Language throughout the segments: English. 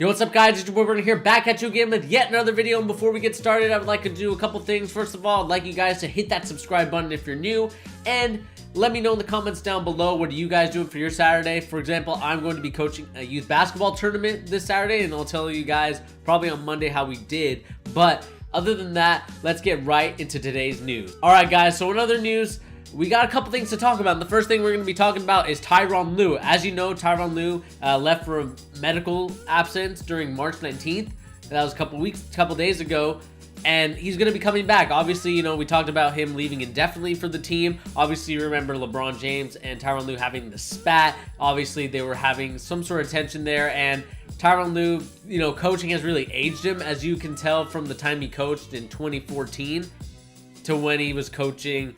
Yo, what's up guys, it's your boy Brandon here, back at you again with yet another video. And before we get started, I would like to do a couple things. First of all, I'd like you guys to hit that subscribe button if you're new, and let me know in the comments down below, what are you guys doing for your Saturday? For example, I'm going to be coaching a youth basketball tournament this Saturday, and I'll tell you guys probably on Monday how we did. But other than that, let's get right into today's news. Alright guys, so in other news, we got a couple things to talk about. And the first thing we're going to be talking about is Ty Lue. As you know, Ty Lue left for a medical absence during March 19th. That was a couple days ago. And he's going to be coming back. Obviously, you know, we talked about him leaving indefinitely for the team. Obviously, you remember LeBron James and Ty Lue having the spat. Obviously, they were having some sort of tension there. And Ty Lue, you know, coaching has really aged him, as you can tell from the time he coached in 2014 to when he was coaching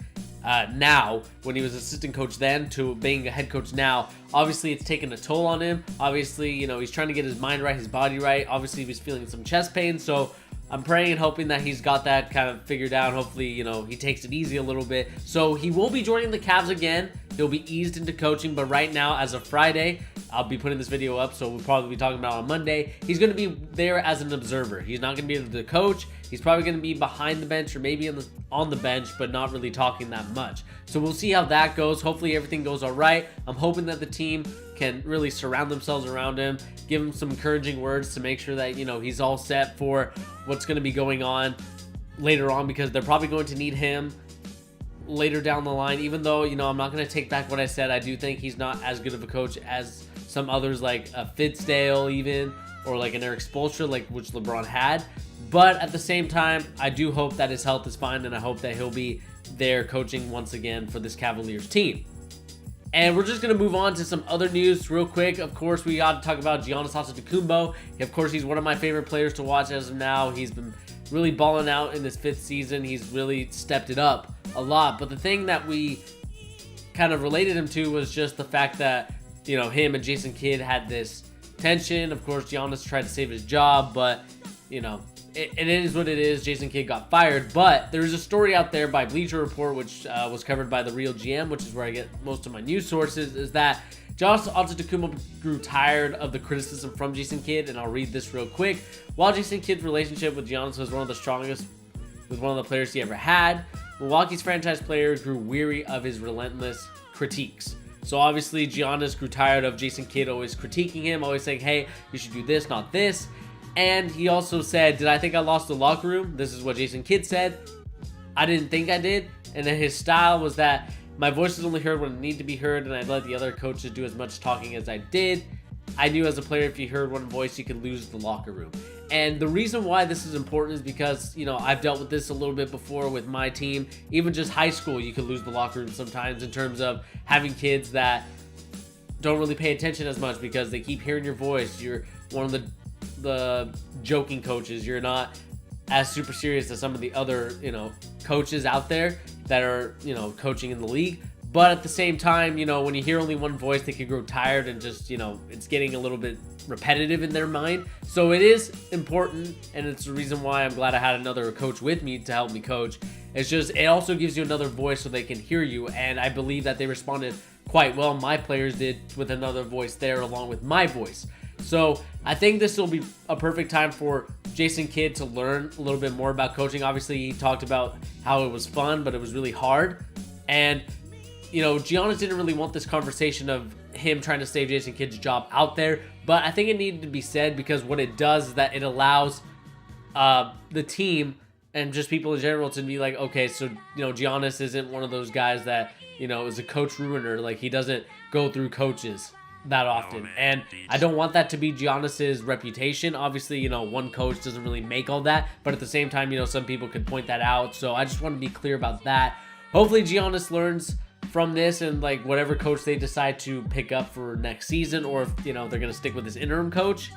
now, when he was assistant coach then to being a head coach now. Obviously, it's taken a toll on him. Obviously, you know, he's trying to get his mind right, his body right. Obviously, he was feeling some chest pain, so I'm praying and hoping that he's got that kind of figured out. Hopefully, you know, he takes it easy a little bit. So he will be joining the Cavs again. He'll be eased into coaching, but right now, as of Friday, I'll be putting this video up, so we'll probably be talking about it on Monday. He's going to be there as an observer. He's not going to be able to coach. He's probably going to be behind the bench or maybe on the bench, but not really talking that much. So we'll see how that goes. Hopefully everything goes all right. I'm hoping that the team can really surround themselves around him, give him some encouraging words to make sure that, you know, he's all set for what's going to be going on later on, because they're probably going to need him later down the line. Even though, you know, I'm not going to take back what I said. I do think he's not as good of a coach as some others, like a Fitzdale even, or like an Eric Spoelstra, like which LeBron had. But at the same time, I do hope that his health is fine, and I hope that he'll be there coaching once again for this Cavaliers team. And we're just going to move on to some other news real quick. Of course, we got to talk about Giannis antetokounmpo. Of course, he's one of my favorite players to watch as of now. He's been really balling out in this 5th season. He's really stepped it up a lot. But the thing that we kind of related him to was just the fact that, you know, him and Jason Kidd had this tension. Of course, Giannis tried to save his job, but, you know, it is what it is. Jason Kidd got fired. But there's a story out there by Bleacher Report, which was covered by The Real GM, which is where I get most of my news sources, is that Giannis Antetokounmpo grew tired of the criticism from Jason Kidd. And I'll read this real quick. While Jason Kidd's relationship with Giannis was one of the strongest with one of the players he ever had, Milwaukee's franchise player grew weary of his relentless critiques. So obviously Giannis grew tired of Jason Kidd always critiquing him, always saying, hey, you should do this, not this. And he also said, did I think I lost the locker room? This is what Jason Kidd said. I didn't think I did. And then his style was that my voice was only heard when it needed to be heard, and I let the other coaches do as much talking as I did. I knew as a player, if you heard one voice, you could lose the locker room. And the reason why this is important is because, you know, I've dealt with this a little bit before with my team. Even just high school, you could lose the locker room sometimes, in terms of having kids that don't really pay attention as much because they keep hearing your voice. You're one of the joking coaches. You're not as super serious as some of the other, you know, coaches out there that are, you know, coaching in the league. But at the same time, you know, when you hear only one voice, they can grow tired and just, you know, it's getting a little bit repetitive in their mind. So it is important, and it's the reason why I'm glad I had another coach with me to help me coach. It's just, it also gives you another voice so they can hear you, and I believe that they responded quite well. My players did, with another voice there along with my voice. So I think this will be a perfect time for Jason Kidd to learn a little bit more about coaching. Obviously, he talked about how it was fun, but it was really hard. And, you know, Giannis didn't really want this conversation of him trying to save Jason Kidd's job out there. But I think it needed to be said, because what it does is that it allows the team and just people in general to be like, okay, so, you know, Giannis isn't one of those guys that, you know, is a coach ruiner. Like, he doesn't go through coaches that often. And I don't want that to be Giannis's reputation. Obviously, you know, one coach doesn't really make all that, but at the same time, you know, some people could point that out. So I just want to be clear about that. Hopefully Giannis learns from this, and like whatever coach they decide to pick up for next season, or if, you know, they're going to stick with this interim coach,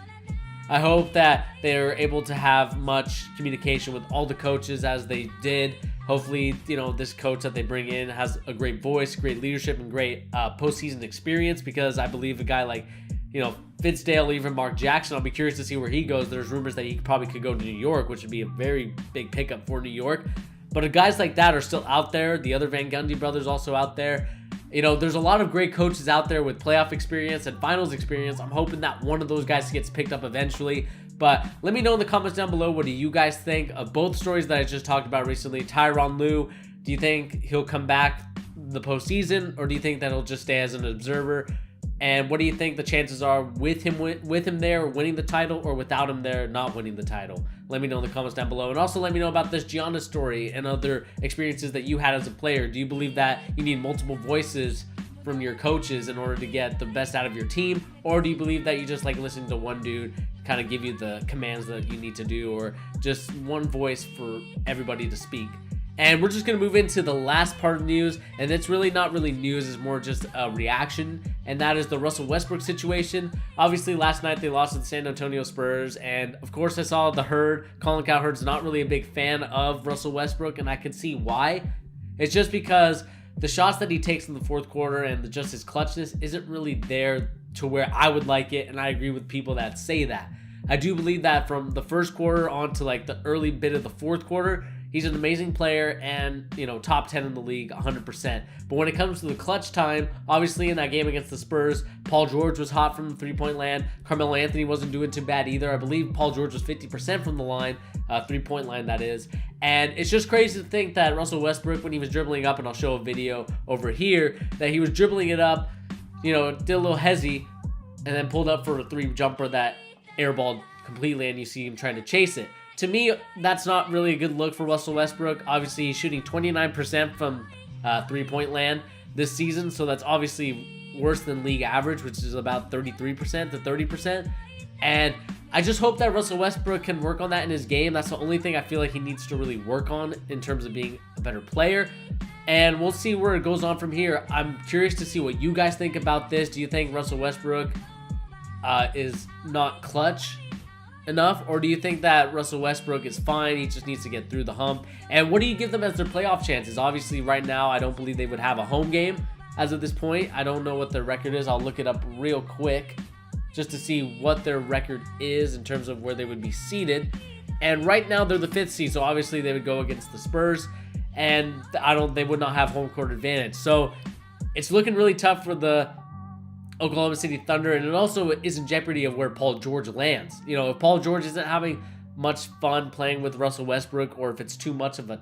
I hope that they're able to have much communication with all the coaches as they did. Hopefully, you know, this coach that they bring in has a great voice, great leadership, and great postseason experience, because I believe a guy like, you know, Fitzdale, even Mark Jackson, I'll be curious to see where he goes. There's rumors that he probably could go to New York, which would be a very big pickup for New York. But if guys like that are still out there, the other Van Gundy brothers also out there, You know, there's a lot of great coaches out there with playoff experience and finals experience. I'm hoping that one of those guys gets picked up eventually. But let me know in the comments down below, what do you guys think of both stories that I just talked about recently? Tyronn Lue, do you think he'll come back the postseason, or do you think that he'll just stay as an observer? And what do you think the chances are with him there winning the title, or without him there not winning the title? Let me know in the comments down below. And also let me know about this Giannis story and other experiences that you had as a player. Do you believe that you need multiple voices from your coaches in order to get the best out of your team? Or do you believe that you just like listening to one dude kind of give you the commands that you need to do, or just one voice for everybody to speak? And we're just going to move into the last part of news, and it's really not really news, it's more just a reaction, and that is the Russell Westbrook situation. Obviously, last night they lost to the San Antonio Spurs, and of course I saw the Herd. Colin Cowherd's not really a big fan of Russell Westbrook, and I can see why. It's just because the shots that he takes in the fourth quarter and just his clutchness isn't really there to where I would like it, and I agree with people that say that. I do believe that from the first quarter on to like the early bit of the fourth quarter, he's an amazing player and, you know, top 10 in the league, 100%. But when it comes to the clutch time, obviously in that game against the Spurs, Paul George was hot from three-point land. Carmelo Anthony wasn't doing too bad either. I believe Paul George was 50% from the line, three-point line that is. And it's just crazy to think that Russell Westbrook, when he was dribbling up, and I'll show a video over here, that he was dribbling it up, you know, did a little hezzy, and then pulled up for a three jumper that airballed completely, and you see him trying to chase it. To me, that's not really a good look for Russell Westbrook. Obviously, he's shooting 29% from three-point land this season, so that's obviously worse than league average, which is about 33% to 30%. And I just hope that Russell Westbrook can work on that in his game. That's the only thing I feel like he needs to really work on in terms of being a better player. And we'll see where it goes on from here. I'm curious to see what you guys think about this. Do you think Russell Westbrook is not clutch enough, or do you think that Russell Westbrook is fine, he just needs to get through the hump? And what do you give them as their playoff chances? Obviously right now I don't believe they would have a home game as of this point. I don't know what their record is. I'll look it up real quick just to see what their record is in terms of where they would be seated. And right now they're the 5th seed, so obviously they would go against the Spurs, and they would not have home court advantage. So it's looking really tough for the Oklahoma City Thunder, and it also is in jeopardy of where Paul George lands. You know, if Paul George isn't having much fun playing with Russell Westbrook, or if it's too much of a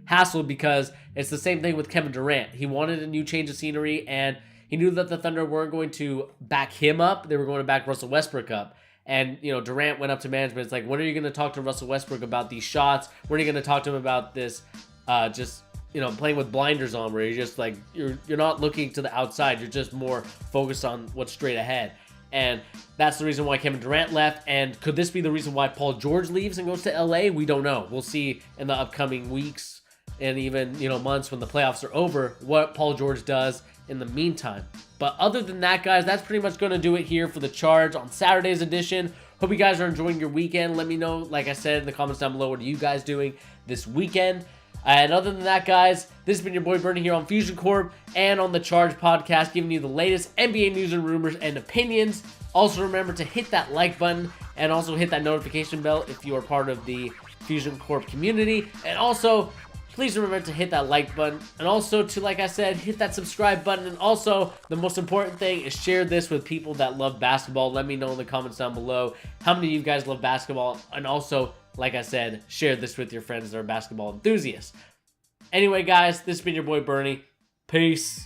hassle, because it's the same thing with Kevin Durant. He wanted a new change of scenery, and he knew that the Thunder weren't going to back him up. They were going to back Russell Westbrook up. And, you know, Durant went up to management. It's like, when are you going to talk to Russell Westbrook about these shots? When are you going to talk to him about this just, you know, playing with blinders on, where you're just like, you're not looking to the outside, you're just more focused on what's straight ahead. And that's the reason why Kevin Durant left. And could this be the reason why Paul George leaves and goes to LA? We don't know. We'll see in the upcoming weeks and even, you know, months when the playoffs are over, what Paul George does in the meantime. But other than that, guys, that's pretty much going to do it here for the Charge on Saturday's edition. Hope you guys are enjoying your weekend. Let me know, like I said, in the comments down below, what are you guys doing this weekend? And other than that, guys, this has been your boy Bernie here on Fusion Corp and on the Charge podcast, giving you the latest NBA news and rumors and opinions. Also, remember to hit that like button and also hit that notification bell if you are part of the Fusion Corp community. And also, please remember to hit that like button, and also to, like I said, hit that subscribe button. And also, the most important thing is share this with people that love basketball. Let me know in the comments down below how many of you guys love basketball, and also, like I said, share this with your friends that are basketball enthusiasts. Anyway, guys, this has been your boy Bernie. Peace.